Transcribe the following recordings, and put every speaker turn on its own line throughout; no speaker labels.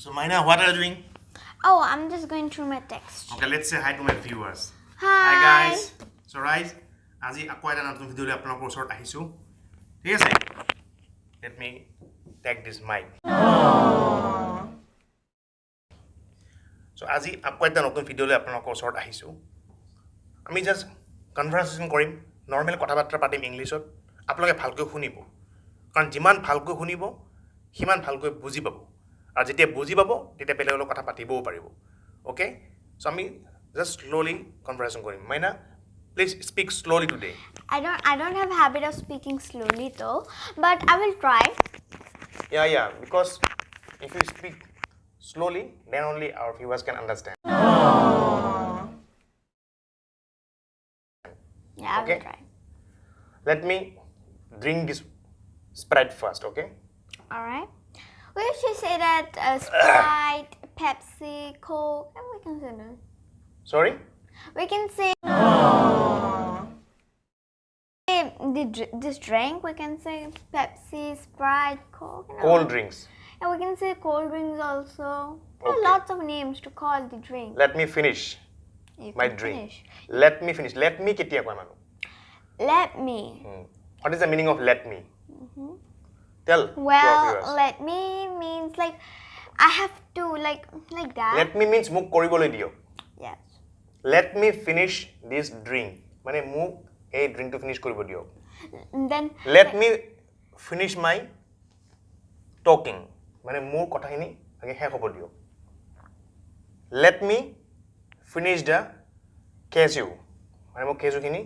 So, Maina, what are you doing?
Oh, I'm just going through my text.
Okay, let's say hi to my viewers.
Hi.
Guys. So, guys, আজি আকৌ এটা নতুন ভিডিঅ' লৈ আপোনালোকৰ ওচৰত আহিছোঁ ঠিক আছে let me take this mic so আজি আকৌ এটা নতুন ভিডিঅ' লৈ আপোনালোকৰ ওচৰত আহিছোঁ আমি জাস্ট কনভাৰচেশ্যন কৰিম নৰ্মেল কথা বাৰ্তা পাতিম ইংলিছত আপোনালোকে ভালকৈ শুনিব কাৰণ যিমান ভালকৈ শুনিব সিমান ভালকৈ বুজি পাব আৰু যেতিয়া বুজি পাব তেতিয়া বেলেগৰ লগত কথা পাতিবও পাৰিব ওকে so আমি just slowly কনভাৰচেশ্যন Karim Maina Please speak slowly today.
I don't have habit of speaking slowly though, but I will try.
Yeah, because if you speak slowly, then only our viewers can understand.
Yeah,
okay?
I will try.
Let me drink this Sprite first, okay?
Alright. We should say that Sprite, Pepsi, Coke, and we can say that.
Sorry?
We can say this drink, we can say Pepsi, Sprite, Coke.
Cold drinks.
And we can say cold drinks also. There are
Okay.
lots of names to call the drink.
Let me finish
You
my
can
drink.
finish.
Let me finish. Let me ketia koi manu.
Let me.
What is the meaning of let me? Tell to our
Well,
viewers.
let me means like I have to like that.
Let me means muk koribole dio.
Yes.
Let me finish this drink. Mane muk ei drink to finish koribo dio.
And then
Let me finish my talking. Mane মোৰ কথাখিনি আগে শেষ হ'ব দিও Let me finish the cashew. মানে মোক cashew-খিনি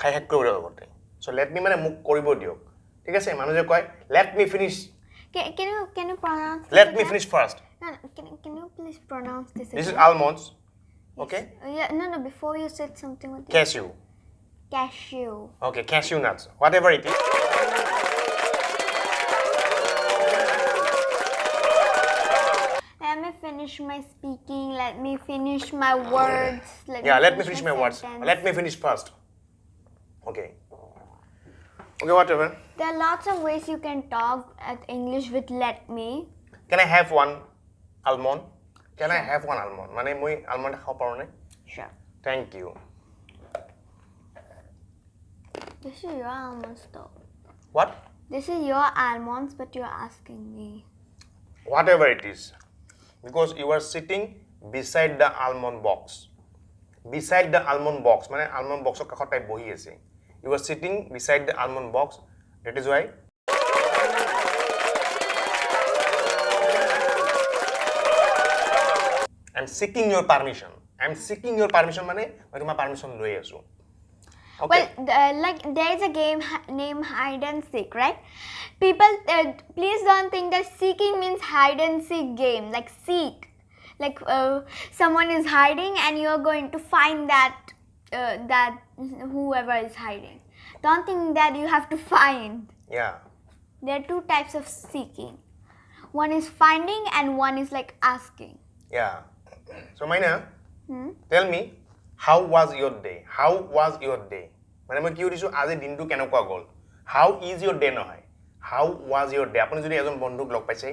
খাই শেষ কৰিব লগতে So let me মানে মোক কৰিব দিও ঠিক আছে মানুহ যে কয় let me finish
can you pronounce
Let
this
me
again?
finish first.
No, can you please pronounce this
This is
again?
almonds. Okay?
Yeah, no, before you said something with the
Cashew.
cashew.
Okay, cashew nuts. Whatever it is.
Let me finish my speaking. Let me finish my words.
Let me finish my words.
sentence.
Let me finish first. Okay. Okay, whatever.
There are lots of ways you can talk at English with let me.
Can I have one almond? Can I have one almond? মানে মই almond খাব পাৰো নে?
Sure.
Thank you.
This is your almonds though.
What?
This is your almonds, but you're asking me.
Whatever it is. Because you are sitting beside the almond box. Beside the almond box. মানে almond box ৰ কাষত তাই বহি আছে. You are sitting beside the almond box. That is why I'm seeking your permission. I'm seeking your permission মানে মই তোমাৰ permission লৈ আছো. Okay.
Well, like there is a game named hide and seek, right? People, please don't think that seeking means hide and seek game. Like seek, like someone is hiding and you're going to find that whoever is hiding. Don't think that you have to find.
Yeah.
There are two types of seeking. One is finding and one is like asking.
Yeah. So Maina, tell me, how was your day? How was your day? মানে মই কি কৰিছো আজি দিনটো কেনেকুৱা গ'ল? How is your day নহয়? How was your day? আপুনি যদি এজন বন্ধুক লগ পাইছে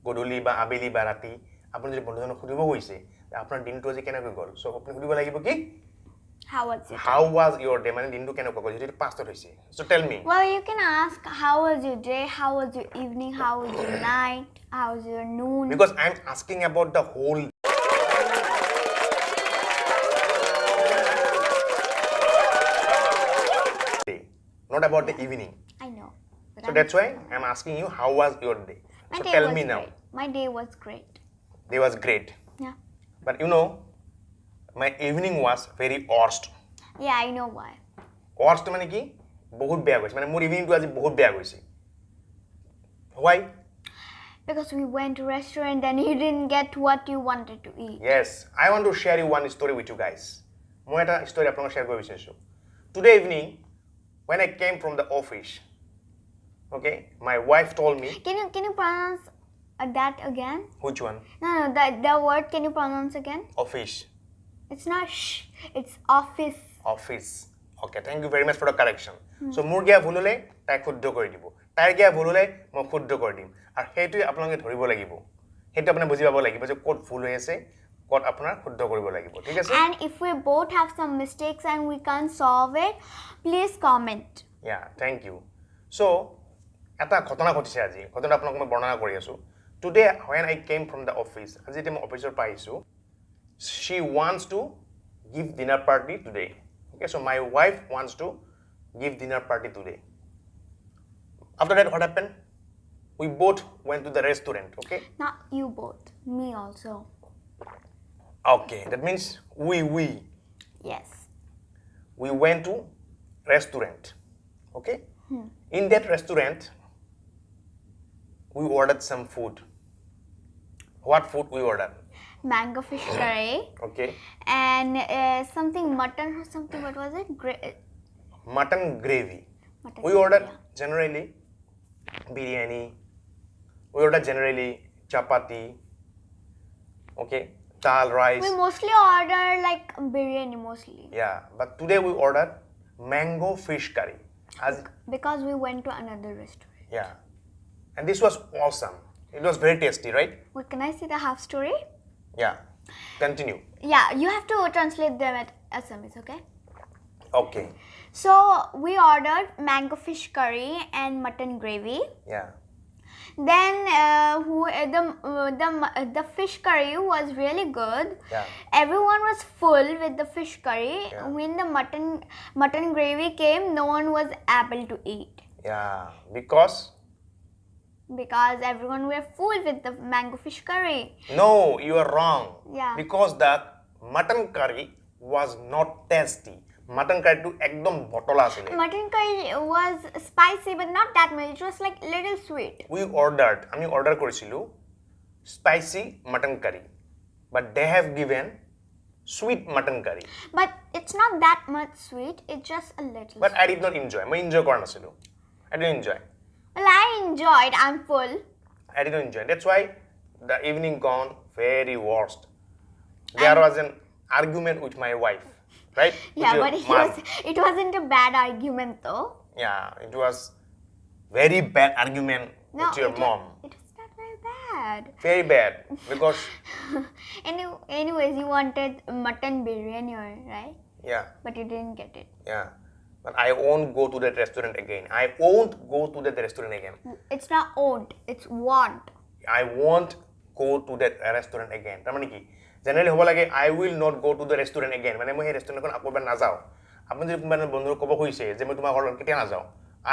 গধূলি বা আবেলি বা ৰাতি আপুনি যদি বন্ধুজনক সুধিব গৈছে আপোনাৰ দিনটো আজি কেনেকৈ গ'ল? সো আপুনি সুধিব লাগিব কি?
How was it?
How was your day? মানে দিনটো কেনেকুৱা গ'ল? যেটো পাষ্টত হৈছে. So tell me.
Well, you can ask how was your day, how was your evening, how was your night, how was your noon.
Because I'm asking about the whole day, not about the evening.
I know. But
So that's why I'm asking you, how was your day?
My
So
day
tell
was
me now.
great. My day was great.
Day was great.
Yeah.
But you know, my evening was very worst.
Yeah, I know why.
Worst মানে কি? বহুত বেয়া গৈছে। মানে মোৰ ইভিনিংটো আজি বহুত বেয়া গৈছে। Why?
Because we went to restaurant and you didn't get what you wanted to eat.
Yes, I want to share you one story with you guys. মই এটা story আপোনালোকক share কৰিব বিচাৰিছো. Today evening, when I came from the office, okay, my wife told me.
Can you pronounce that again?
Which one?
No, the word can you pronounce again?
Office.
It's not shh, it's office.
Office. Okay, thank you very much for the correction. So মোৰ গিয়া ভুল হলে তাই শুদ্ধ কৰি দিব। তাইৰ গিয়া ভুল হলে মই শুদ্ধ কৰি দিম। আৰু সেইটোই আপোনালোকে ধৰিব লাগিব। সেইটো আপুনি বুজি পাব লাগিব যে ক'ত ভুল হৈ আছে ক'ত আপোনাৰ শুদ্ধ কৰিব লাগিব ঠিক আছে
And if we both have some mistakes and we can't solve it, please comment.
Yeah, thank you. So, এটা ঘটনা ঘটিছে আজি ঘটনা আপোনাক মই বৰ্ণনা কৰি আছো Today when I came from the office আজি মই অফিচৰ পৰা আহিছো She wants to give dinner party today. Okay, so my wife wants to give dinner party today. After that what happened? We both went to the restaurant, okay?
Not you both, me also.
Okay, that means we
Yes.
we went to restaurant. Okay? In that restaurant we ordered some food. What food we ordered?
Mango fish curry
Okay.
and something mutton or something. What was it?
Mutton gravy.
Mutton
We
gravy,
ordered
yeah.
generally biryani. We ordered generally chapati. Okay. Dal rice.
We mostly order like biryani mostly.
Yeah, but today we ordered mango fish curry.
Because we went to another restaurant.
Yeah. And this was awesome. It was very tasty, right?
Wait, can I see the half story?
Yeah. Continue.
Yeah, you have to translate them at SMS, okay?
Okay.
So we ordered mango fish curry and mutton gravy.
Yeah.
Then the fish curry was really good.
Yeah.
Everyone was full with the fish curry.
Yeah.
When the mutton gravy came, no one was able to eat
Yeah. Because
because everyone were full with the mango fish curry.
no, you are wrong.
Yeah.
Because the mutton curry was not tasty. Mutton curry to ekdom botola asile.
Mutton curry was spicy but not that much. It was like little sweet.
We ordered, আমি order করেছিলো spicy mutton curry. But they have given sweet mutton curry.
But it's not that much sweet. It's just a little.
But I did not enjoy. মই enjoy কৰা নাছিলো. I didn't enjoy.
Well, I enjoyed. I'm full.
I didn't enjoy. That's why the evening gone very worst. There was an argument with my wife, right?
Yeah,
With
but
your mom.
it wasn't a bad argument though.
Yeah, it was very bad argument
No,
with your mom.
It was not very bad.
Very bad because
Anyways, you wanted mutton biryani, right?
yeah,
But you didn't get it.
yeah. But I won't go to that restaurant again. I won't go to that restaurant again.
It's not owned. It's want.
I won't go to that restaurant again. তাৰ মানে কি generally হ'ব লাগে I will not go to the restaurant again. মানে মই সেই ৰেষ্টুৰেণ্টখন আকৌ এবাৰ নাযাওঁ আপুনি যদি কোনোবা বন্ধুক ক'ব খুজিছে যে মই তোমাৰ ঘৰত কেতিয়া নাযাওঁ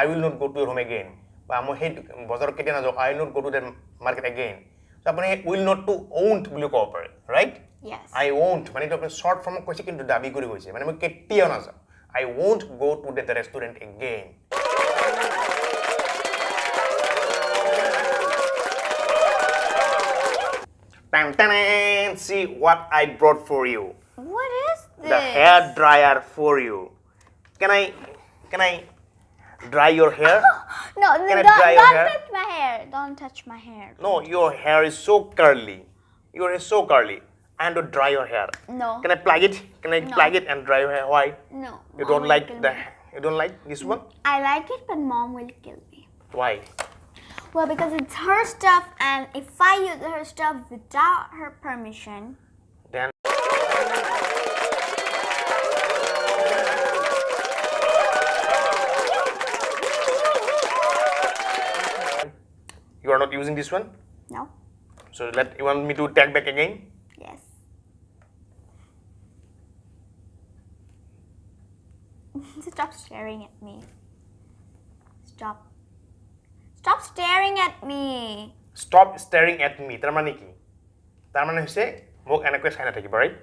I will not go to your home again বা মই সেই বজাৰত কেতিয়া নাযাওঁ I will not go to that market again. So আপুনি will not to won't বুলি ক'ব পাৰে right?
Yes.
I won't মানে এইটো আপুনি short form কৈছে কিন্তু দাবী কৰি কৈছে মানে মই কেতিয়াও নাযাওঁ I won't go to that restaurant again. See what I brought for you.
What is this?
The hair dryer for you. Can I dry your hair?
No,
Can I
don't
dry your hair?
touch my hair. Don't touch my hair.
No, your hair is so curly. Your hair is so curly. And to dry your hair.
No.
Can I plug it? Can I
No.
plug it and dry your hair? Why?
No.
You
Mom
don't
will
like
kill
the
me.
you don't like this one?
I like it, but mom will kill me.
Why?
Well, because it's her stuff, and if I use her stuff without her permission,
Then you are not using this one?
no.
So you want me to tag back again?
Yes. Stop staring at me. Stop. Stop staring at me.
Stop staring at me. তাৰ মানে কি? তাৰ মানে হৈছে মোক এনেকৈ চাই নাথাকিব, right?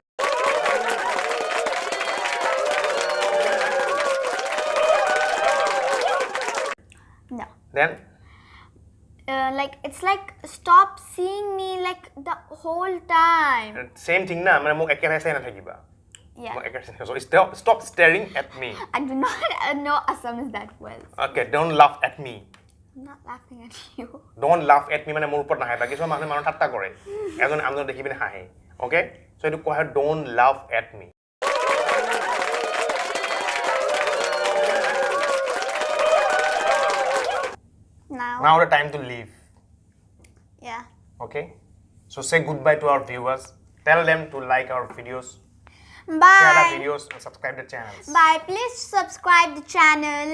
No.
Then
Like it's like stop seeing me like the whole time.
same thing না মানে মোক একেৰাহে চাই নাথাকিবা।
Yeah.
মোক একেৰাহে চাই নাথাকিবা। So stop staring at me.
I do not know Assamese that well.
Okay, don't laugh at me.
I'm not laughing at you.
Don't laugh at me মানে মোৰ ওপৰত নাহাঁহিবা। কিছুমান মানুহে মানুহক ঠাট্টা কৰে। এজন আনজনক দেখি পিনে হাঁহে। Okay? So এইটো কোৱা হয় don't laugh at me. Now the time to leave.
Yeah.
Okay? So say goodbye to our viewers. Tell them to like our videos, share our
Bye.
videos, and subscribe the channels.
Bye. Please subscribe the channel.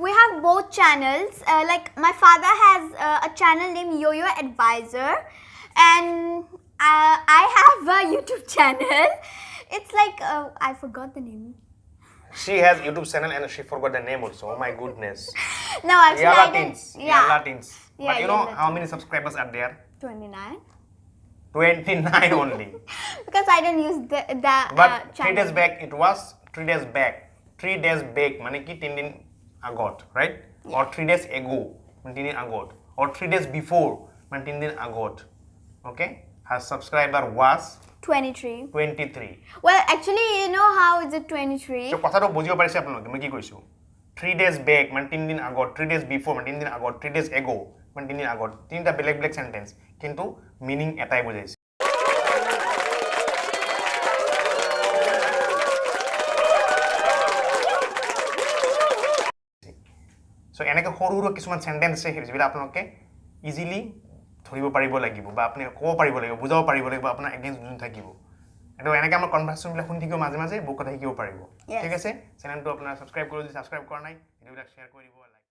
We have both channels. Like my father has a channel named Yo-Yo Advisor, and I have a YouTube channel. It's like I forgot the name.
She has YouTube channel and she forgot the name also. Oh my goodness.
No, actually I didn't.
Yalla teens.
Yeah,
But you know
Yalla
how many subscribers are there?
29.
29 only.
Because I don't use the
But 3
channel.
days back it was 3 days back. 3 days back মানে কি 3 দিন আগত, right? Or 3 days ago মানে 3 দিন আগত, or 3 days before মানে 3 দিন আগত. Okay? Her subscriber was
23.
23.
Well, actually, you know how is it 23?
So কথাটো বুজিব পাৰিছে আপোনালোকে মই কি কৈছো? 3 days back মানে 3 দিন আগত, 3 days before মানে 3 দিন আগত, 3 days ago মানে 3 দিন আগত, তিনটা বেলেগ বেলেগ সেন্টেন্স কিন্তু মিনিং এটাই বুজাইছে। So এনেকে সৰু সৰু কিছুমান সেন্টেন্স আছে যিবিলাক আপোনালোকে ইজিলি ধৰিব পাৰিব লাগিব বা আপুনি ক'ব পাৰিব লাগিব, বুজাব পাৰিব লাগিব, আপোনাৰ এগেইনষ্ট যোন থাকিব। এটা এনেকে আমাৰ কনভাৰসেশনবিলাক শুনি থাকিব মাজে মাজে বহুত কথা শিকিব পাৰিব। ঠিক আছে? চেনেলটো আপোনাৰ সাবস্ক্ৰাইব কৰি যদি সাবস্ক্ৰাইব কৰা নাই ভিডিঅ'বিলাক শ্বেয়াৰ কৰি দিব।